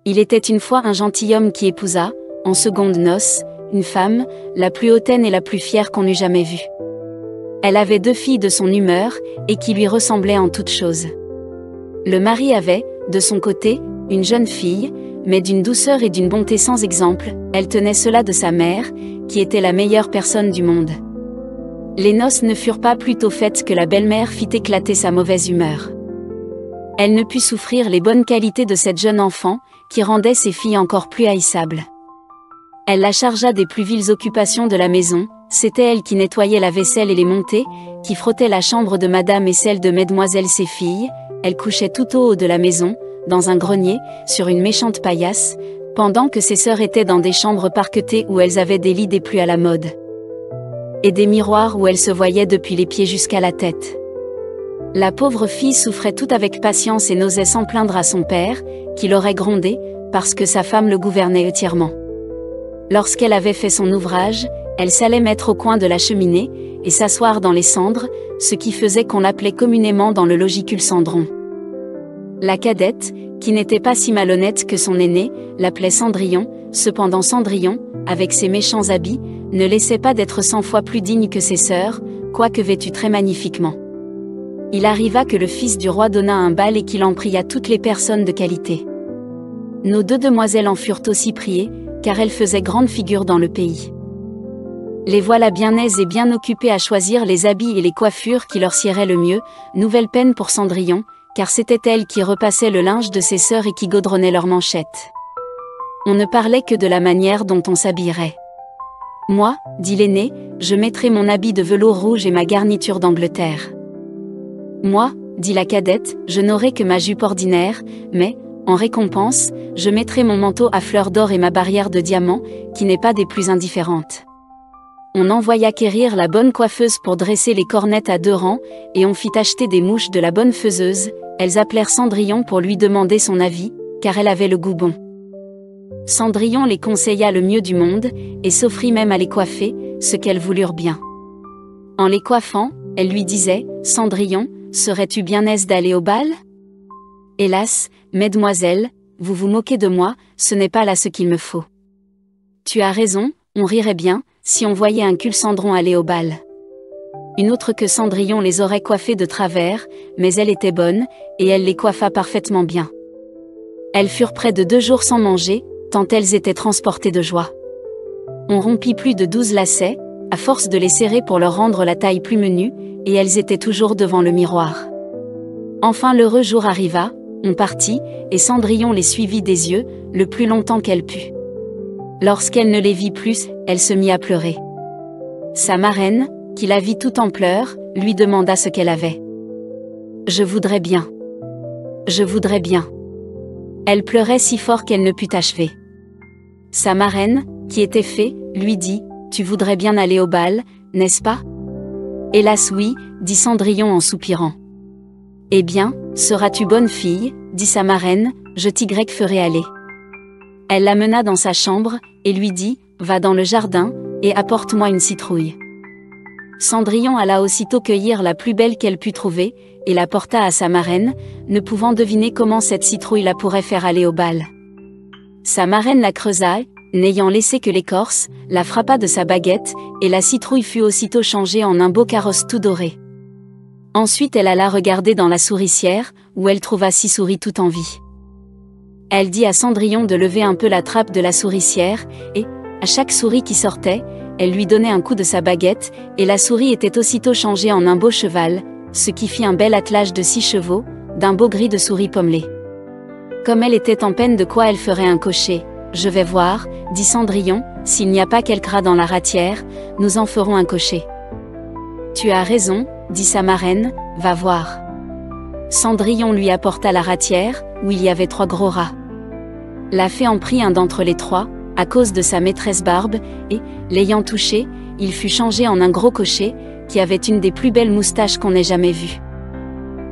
Il était une fois un gentilhomme qui épousa, en secondes noces, une femme, la plus hautaine et la plus fière qu'on eût jamais vue. Elle avait 2 filles de son humeur, et qui lui ressemblaient en toutes choses. Le mari avait, de son côté, une jeune fille, mais d'une douceur et d'une bonté sans exemple. Elle tenait cela de sa mère, qui était la meilleure personne du monde. Les noces ne furent pas plus tôt faites que la belle-mère fit éclater sa mauvaise humeur. Elle ne put souffrir les bonnes qualités de cette jeune enfant, qui rendait ses filles encore plus haïssables. Elle la chargea des plus viles occupations de la maison. C'était elle qui nettoyait la vaisselle et les montées, qui frottait la chambre de madame et celle de mesdemoiselles ses filles. Elle couchait tout au haut de la maison, dans un grenier, sur une méchante paillasse, pendant que ses sœurs étaient dans des chambres parquetées où elles avaient des lits des plus à la mode. Et des miroirs où elles se voyaient depuis les pieds jusqu'à la tête. La pauvre fille souffrait tout avec patience et n'osait s'en plaindre à son père, qui l'aurait grondée, parce que sa femme le gouvernait entièrement. Lorsqu'elle avait fait son ouvrage, elle s'allait mettre au coin de la cheminée, et s'asseoir dans les cendres, ce qui faisait qu'on l'appelait communément dans le logicule Cendron. La cadette, qui n'était pas si malhonnête que son aînée, l'appelait Cendrillon. Cependant Cendrillon, avec ses méchants habits, ne laissait pas d'être 100 fois plus digne que ses sœurs, quoique vêtue très magnifiquement. Il arriva que le fils du roi donna un bal et qu'il en pria toutes les personnes de qualité. Nos 2 demoiselles en furent aussi priées, car elles faisaient grande figure dans le pays. Les voilà bien aises et bien occupées à choisir les habits et les coiffures qui leur siéraient le mieux. Nouvelle peine pour Cendrillon, car c'était elle qui repassait le linge de ses sœurs et qui gaudronnait leurs manchettes. On ne parlait que de la manière dont on s'habillerait. Moi, dit l'aînée, je mettrai mon habit de velours rouge et ma garniture d'Angleterre. Moi, dit la cadette, je n'aurai que ma jupe ordinaire, mais, en récompense, je mettrai mon manteau à fleurs d'or et ma barrière de diamants, qui n'est pas des plus indifférentes. On envoya quérir la bonne coiffeuse pour dresser les cornettes à 2 rangs, et on fit acheter des mouches de la bonne faiseuse. Elles appelèrent Cendrillon pour lui demander son avis, car elle avait le goût bon. Cendrillon les conseilla le mieux du monde, et s'offrit même à les coiffer, ce qu'elles voulurent bien. En les coiffant, elle lui disait, « Cendrillon, serais-tu bien aise d'aller au bal ? Hélas, mesdemoiselles, vous vous moquez de moi, ce n'est pas là ce qu'il me faut. Tu as raison, on rirait bien, si on voyait un cul Cendron aller au bal. » Une autre que Cendrillon les aurait coiffées de travers, mais elle était bonne, et elle les coiffa parfaitement bien. Elles furent près de 2 jours sans manger, tant elles étaient transportées de joie. On rompit plus de 12 lacets, à force de les serrer pour leur rendre la taille plus menue, et elles étaient toujours devant le miroir. Enfin l'heureux jour arriva, on partit, et Cendrillon les suivit des yeux, le plus longtemps qu'elle put. Lorsqu'elle ne les vit plus, elle se mit à pleurer. Sa marraine, qui la vit tout en pleurs, lui demanda ce qu'elle avait. « Je voudrais bien. Je voudrais bien. » Elle pleurait si fort qu'elle ne put achever. Sa marraine, qui était fée, lui dit, « Tu voudrais bien aller au bal, n'est-ce pas ?»« Hélas oui, dit Cendrillon en soupirant. »« Eh bien, seras-tu bonne fille, dit sa marraine, je t'y ferai aller. » Elle l'amena dans sa chambre, et lui dit, « Va dans le jardin, et apporte-moi une citrouille. » Cendrillon alla aussitôt cueillir la plus belle qu'elle put trouver, et la porta à sa marraine, ne pouvant deviner comment cette citrouille la pourrait faire aller au bal. Sa marraine la creusa, n'ayant laissé que l'écorce, la frappa de sa baguette, et la citrouille fut aussitôt changée en un beau carrosse tout doré. Ensuite elle alla regarder dans la souricière, où elle trouva 6 souris tout en vie. Elle dit à Cendrillon de lever un peu la trappe de la souricière, et, à chaque souris qui sortait, elle lui donnait un coup de sa baguette, et la souris était aussitôt changée en un beau cheval, ce qui fit un bel attelage de 6 chevaux, d'un beau gris de souris pommelé. Comme elle était en peine de quoi elle ferait un cocher, « Je vais voir, dit Cendrillon, s'il n'y a pas quelque rat dans la ratière, nous en ferons un cocher. »« Tu as raison, dit sa marraine, va voir. » Cendrillon lui apporta la ratière, où il y avait 3 gros rats. La fée en prit un d'entre les 3, à cause de sa maîtresse Barbe, et, l'ayant touché, il fut changé en un gros cocher, qui avait une des plus belles moustaches qu'on ait jamais vues.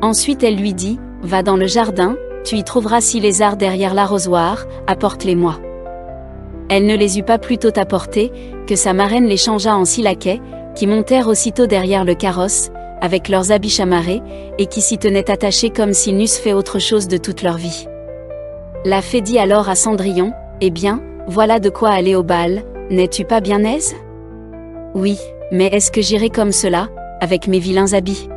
Ensuite elle lui dit, « Va dans le jardin, tu y trouveras 6 lézards derrière l'arrosoir, apporte-les-moi. » Elle ne les eut pas plus tôt apportés, que sa marraine les changea en 6 laquais, qui montèrent aussitôt derrière le carrosse, avec leurs habits chamarrés, et qui s'y tenaient attachés comme s'ils n'eussent fait autre chose de toute leur vie. La fée dit alors à Cendrillon, « Eh bien, voilà de quoi aller au bal, n'es-tu pas bien aise ?»« Oui, mais est-ce que j'irai comme cela, avec mes vilains habits ?»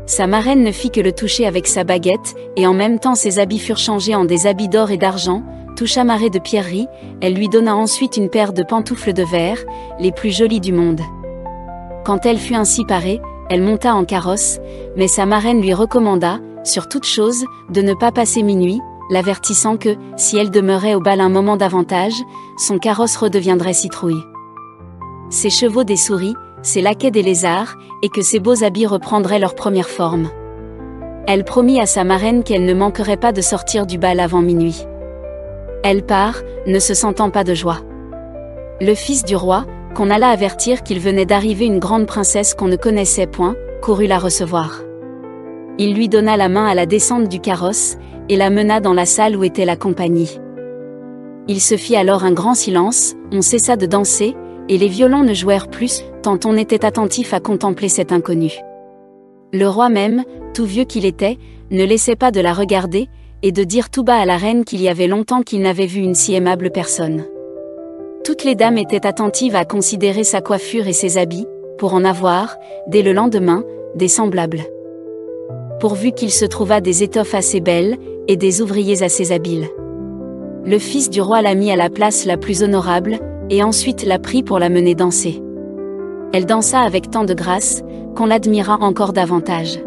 Sa marraine ne fit que le toucher avec sa baguette, et en même temps ses habits furent changés en des habits d'or et d'argent, tout chamarrés de pierreries. Elle lui donna ensuite une paire de pantoufles de verre, les plus jolies du monde. Quand elle fut ainsi parée, elle monta en carrosse, mais sa marraine lui recommanda, sur toute chose, de ne pas passer minuit, l'avertissant que, si elle demeurait au bal un moment davantage, son carrosse redeviendrait citrouille. Ses chevaux des souris, ses laquais des lézards, et que ses beaux habits reprendraient leur première forme. Elle promit à sa marraine qu'elle ne manquerait pas de sortir du bal avant minuit. Elle part, ne se sentant pas de joie. Le fils du roi, qu'on alla avertir qu'il venait d'arriver une grande princesse qu'on ne connaissait point, courut la recevoir. Il lui donna la main à la descente du carrosse, et la mena dans la salle où était la compagnie. Il se fit alors un grand silence, on cessa de danser, et les violons ne jouèrent plus, tant on était attentif à contempler cet inconnu. Le roi même, tout vieux qu'il était, ne laissait pas de la regarder, et de dire tout bas à la reine qu'il y avait longtemps qu'il n'avait vu une si aimable personne. Toutes les dames étaient attentives à considérer sa coiffure et ses habits, pour en avoir, dès le lendemain, des semblables. Pourvu qu'il se trouvât des étoffes assez belles, et des ouvriers assez habiles. Le fils du roi la mit à la place la plus honorable, et ensuite la prit pour la mener danser. Elle dansa avec tant de grâce, qu'on l'admira encore davantage.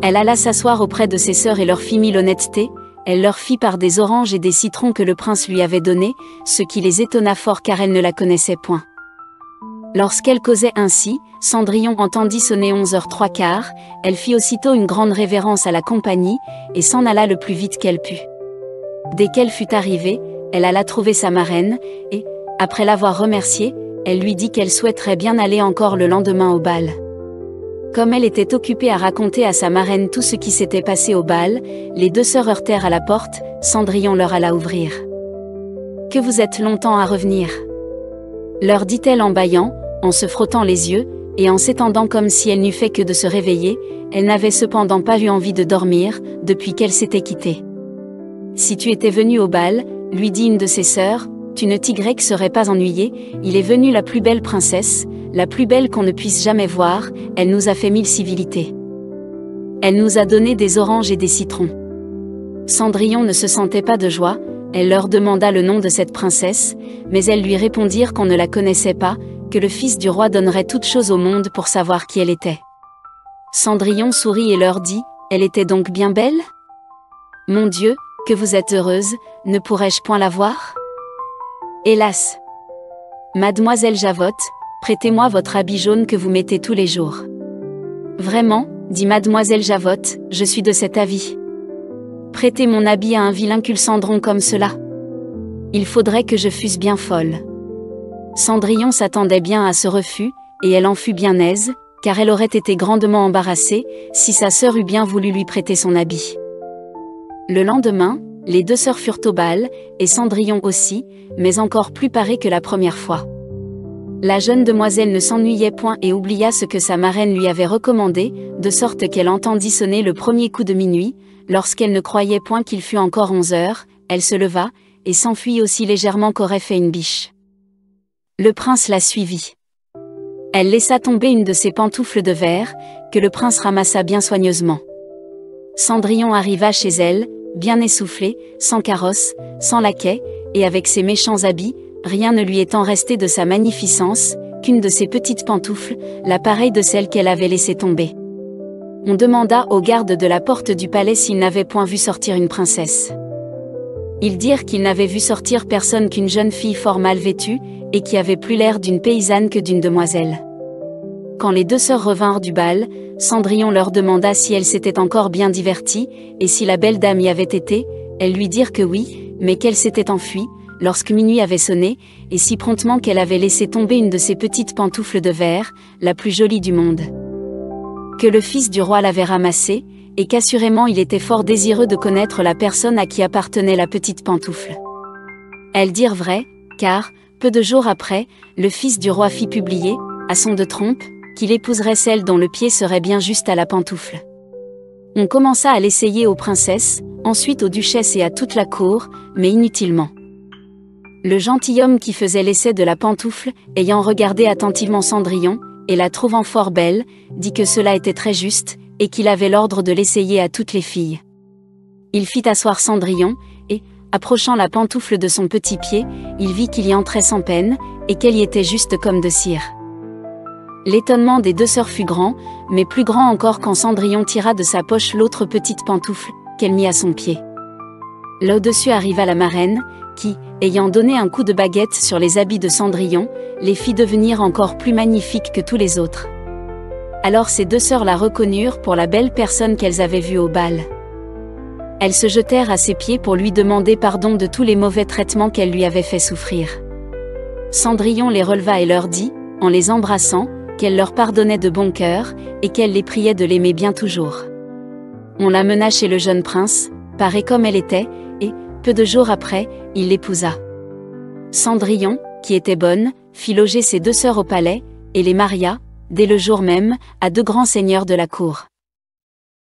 Elle alla s'asseoir auprès de ses sœurs et leur fit mille honnêtetés, elle leur fit part des oranges et des citrons que le prince lui avait donnés, ce qui les étonna fort car elle ne la connaissait point. Lorsqu'elle causait ainsi, Cendrillon entendit sonner 11h03, elle fit aussitôt une grande révérence à la compagnie, et s'en alla le plus vite qu'elle put. Dès qu'elle fut arrivée, elle alla trouver sa marraine, et, après l'avoir remerciée, elle lui dit qu'elle souhaiterait bien aller encore le lendemain au bal. Comme elle était occupée à raconter à sa marraine tout ce qui s'était passé au bal, les deux sœurs heurtèrent à la porte, Cendrillon leur alla ouvrir. « Que vous êtes longtemps à revenir ?» leur dit-elle en bâillant, en se frottant les yeux, et en s'étendant comme si elle n'eût fait que de se réveiller. Elle n'avait cependant pas eu envie de dormir, depuis qu'elle s'était quittée. « Si tu étais venue au bal, lui dit une de ses sœurs, tu ne t'y serais pas ennuyée, il est venu la plus belle princesse, la plus belle qu'on ne puisse jamais voir, elle nous a fait 1000 civilités. Elle nous a donné des oranges et des citrons. » Cendrillon ne se sentait pas de joie, elle leur demanda le nom de cette princesse, mais elles lui répondirent qu'on ne la connaissait pas, que le fils du roi donnerait toute chose au monde pour savoir qui elle était. Cendrillon sourit et leur dit, « Elle était donc bien belle ? Mon Dieu, que vous êtes heureuse, ne pourrais-je point la voir ? Hélas ! Mademoiselle Javotte, prêtez-moi votre habit jaune que vous mettez tous les jours. » Vraiment, dit Mademoiselle Javotte, je suis de cet avis. Prêtez mon habit à un vilain Cendrillon comme cela. Il faudrait que je fusse bien folle. Cendrillon s'attendait bien à ce refus, et elle en fut bien aise, car elle aurait été grandement embarrassée, si sa sœur eût bien voulu lui prêter son habit. Le lendemain, les deux sœurs furent au bal, et Cendrillon aussi, mais encore plus parée que la première fois. La jeune demoiselle ne s'ennuyait point et oublia ce que sa marraine lui avait recommandé, de sorte qu'elle entendit sonner le premier coup de minuit. Lorsqu'elle ne croyait point qu'il fût encore 11h, elle se leva, et s'enfuit aussi légèrement qu'aurait fait une biche. Le prince la suivit. Elle laissa tomber une de ses pantoufles de verre, que le prince ramassa bien soigneusement. Cendrillon arriva chez elle, bien essoufflée, sans carrosse, sans laquais, et avec ses méchants habits, rien ne lui étant resté de sa magnificence, qu'une de ses petites pantoufles, la pareille de celle qu'elle avait laissée tomber. On demanda aux gardes de la porte du palais s'ils n'avaient point vu sortir une princesse. Ils dirent qu'ils n'avaient vu sortir personne qu'une jeune fille fort mal vêtue, et qui avait plus l'air d'une paysanne que d'une demoiselle. Quand les deux sœurs revinrent du bal, Cendrillon leur demanda si elles s'étaient encore bien diverties, et si la belle dame y avait été. Elles lui dirent que oui, mais qu'elle s'était enfuie, lorsque minuit avait sonné, et si promptement qu'elle avait laissé tomber une de ses petites pantoufles de verre, la plus jolie du monde. Que le fils du roi l'avait ramassée, et qu'assurément il était fort désireux de connaître la personne à qui appartenait la petite pantoufle. Elles dirent vrai, car, peu de jours après, le fils du roi fit publier, à son de trompe, qu'il épouserait celle dont le pied serait bien juste à la pantoufle. On commença à l'essayer aux princesses, ensuite aux duchesses et à toute la cour, mais inutilement. Le gentilhomme qui faisait l'essai de la pantoufle, ayant regardé attentivement Cendrillon, et la trouvant fort belle, dit que cela était très juste, et qu'il avait l'ordre de l'essayer à toutes les filles. Il fit asseoir Cendrillon, et, approchant la pantoufle de son petit pied, il vit qu'il y entrait sans peine, et qu'elle y était juste comme de cire. L'étonnement des deux sœurs fut grand, mais plus grand encore quand Cendrillon tira de sa poche l'autre petite pantoufle, qu'elle mit à son pied. Là au-dessus arriva la marraine, qui, ayant donné un coup de baguette sur les habits de Cendrillon, les fit devenir encore plus magnifiques que tous les autres. Alors ces deux sœurs la reconnurent pour la belle personne qu'elles avaient vue au bal. Elles se jetèrent à ses pieds pour lui demander pardon de tous les mauvais traitements qu'elle lui avait fait souffrir. Cendrillon les releva et leur dit, en les embrassant, qu'elle leur pardonnait de bon cœur, et qu'elle les priait de l'aimer bien toujours. On la mena chez le jeune prince, parée comme elle était, et, peu de jours après, il l'épousa. Cendrillon, qui était bonne, fit loger ses deux sœurs au palais, et les maria, dès le jour même, à deux grands seigneurs de la cour.